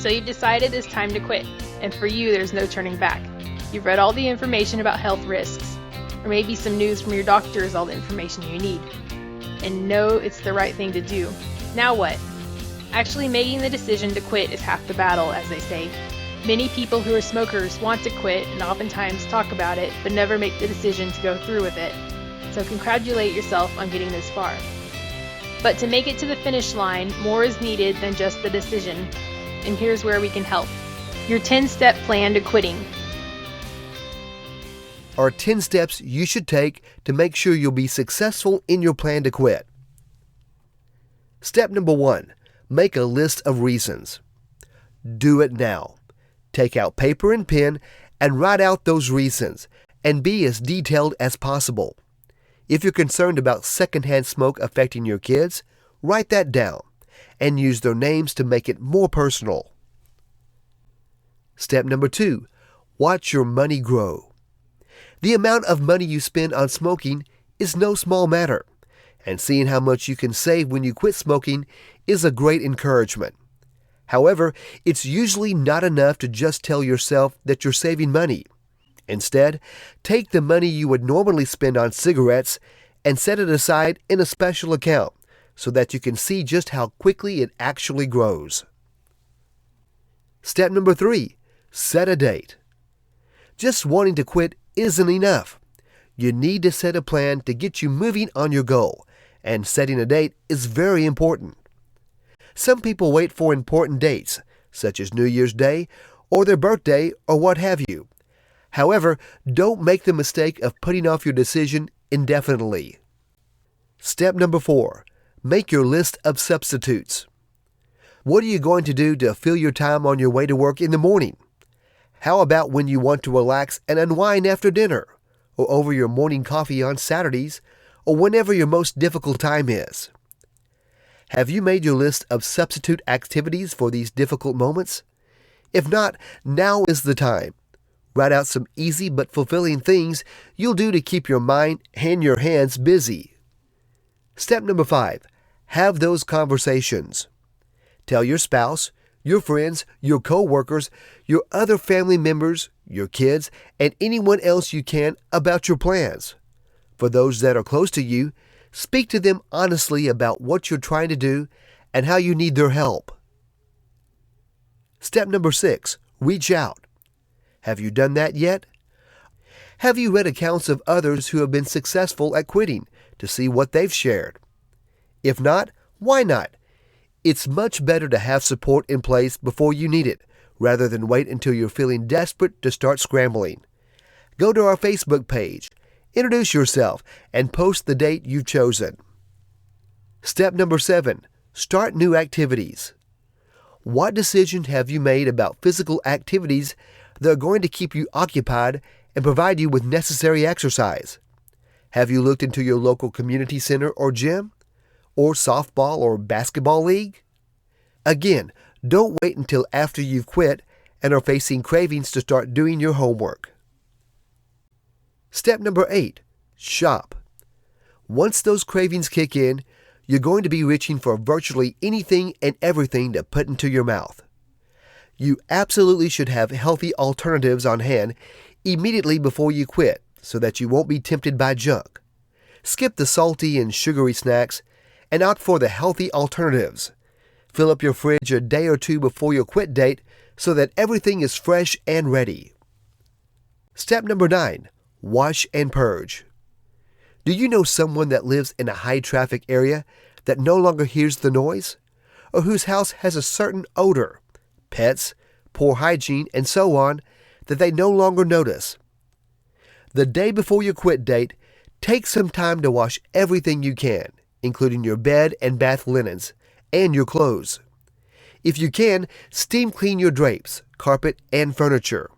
So you've decided it's time to quit, and for you there's no turning back. You've read all the information about health risks, or maybe some news from your doctor is all the information you need, and know it's the right thing to do. Now what? Actually making the decision to quit is half the battle, as they say. Many people who are smokers want to quit and oftentimes talk about it, but never make the decision to go through with it. So congratulate yourself on getting this far. But to make it to the finish line, more is needed than just the decision. And here's where we can help. Your 10-step plan to quitting. Are 10 steps you should take to make sure you'll be successful in your plan to quit. Step number 1, make a list of reasons. Do it now. Take out paper and pen and write out those reasons, and be as detailed as possible. If you're concerned about secondhand smoke affecting your kids, write that down and use their names to make it more personal. Step number 2, watch your money grow. The amount of money you spend on smoking is no small matter, and seeing how much you can save when you quit smoking is a great encouragement. However, it's usually not enough to just tell yourself that you're saving money. Instead, take the money you would normally spend on cigarettes and set it aside in a special account so that you can see just how quickly it actually grows. Step number 3, set a date. Just wanting to quit isn't enough. You need to set a plan to get you moving on your goal, and setting a date is very important. Some people wait for important dates, such as New Year's Day or their birthday or what have you. However, don't make the mistake of putting off your decision indefinitely. Step number 4, make your list of substitutes. What are you going to do to fill your time on your way to work in the morning? How about when you want to relax and unwind after dinner, or over your morning coffee on Saturdays, or whenever your most difficult time is? Have you made your list of substitute activities for these difficult moments? If not, now is the time. Write out some easy but fulfilling things you'll do to keep your mind and your hands busy. Step number 5, have those conversations. Tell your spouse, your friends, your co-workers, your other family members, your kids, and anyone else you can about your plans. For those that are close to you, speak to them honestly about what you're trying to do and how you need their help. Step number 6, reach out. Have you done that yet? Have you read accounts of others who have been successful at quitting to see what they've shared? If not, why not? It's much better to have support in place before you need it, rather than wait until you're feeling desperate to start scrambling. Go to our Facebook page, introduce yourself, and post the date you've chosen. Step number 7, start new activities. What decision have you made about physical activities that are going to keep you occupied and provide you with necessary exercise? Have you looked into your local community center or gym, or softball or basketball league? Again, don't wait until after you've quit and are facing cravings to start doing your homework. Step number 8, shop. Once those cravings kick in, you're going to be reaching for virtually anything and everything to put into your mouth. You absolutely should have healthy alternatives on hand immediately before you quit so that you won't be tempted by junk. Skip the salty and sugary snacks and opt for the healthy alternatives. Fill up your fridge a day or two before your quit date so that everything is fresh and ready. Step number 9, wash and purge. Do you know someone that lives in a high-traffic area that no longer hears the noise, or whose house has a certain odor, pets, poor hygiene, and so on, that they no longer notice? The day before your quit date, take some time to wash everything you can, including your bed and bath linens, and your clothes. If you can, steam clean your drapes, carpet, and furniture.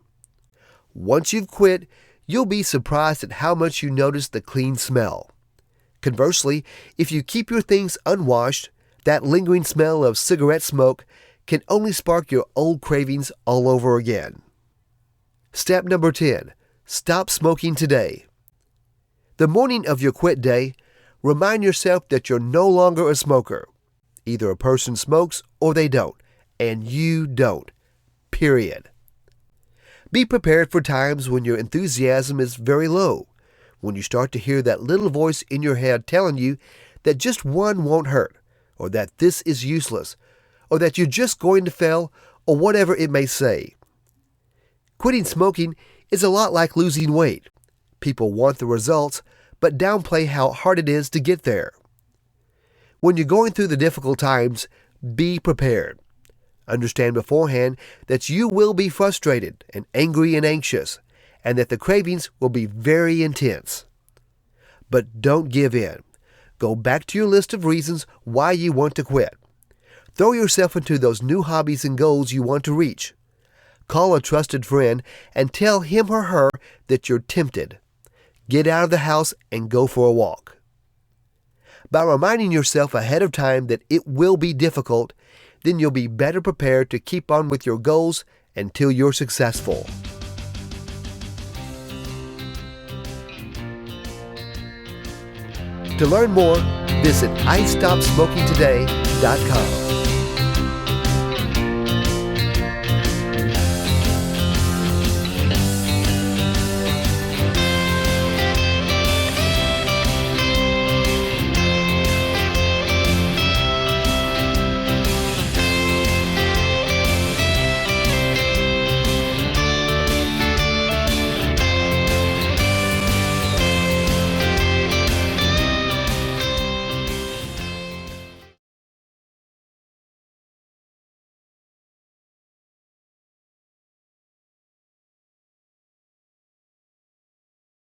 Once you've quit, you'll be surprised at how much you notice the clean smell. Conversely, if you keep your things unwashed, that lingering smell of cigarette smoke can only spark your old cravings all over again. Step number 10, stop smoking today. The morning of your quit day, remind yourself that you're no longer a smoker. Either a person smokes or they don't, and you don't. period. Be prepared for times when your enthusiasm is very low, when you start to hear that little voice in your head telling you that just one won't hurt, or that this is useless, or that you're just going to fail, or whatever it may say. Quitting smoking is a lot like losing weight. People want the results, but downplay how hard it is to get there. When you're going through the difficult times, be prepared. Understand beforehand that you will be frustrated and angry and anxious, and that the cravings will be very intense. But don't give in. Go back to your list of reasons why you want to quit. Throw yourself into those new hobbies and goals you want to reach. Call a trusted friend and tell him or her that you're tempted. Get out of the house and go for a walk. By reminding yourself ahead of time that it will be difficult, then you'll be better prepared to keep on with your goals until you're successful. To learn more, visit iStopSmokingToday.com.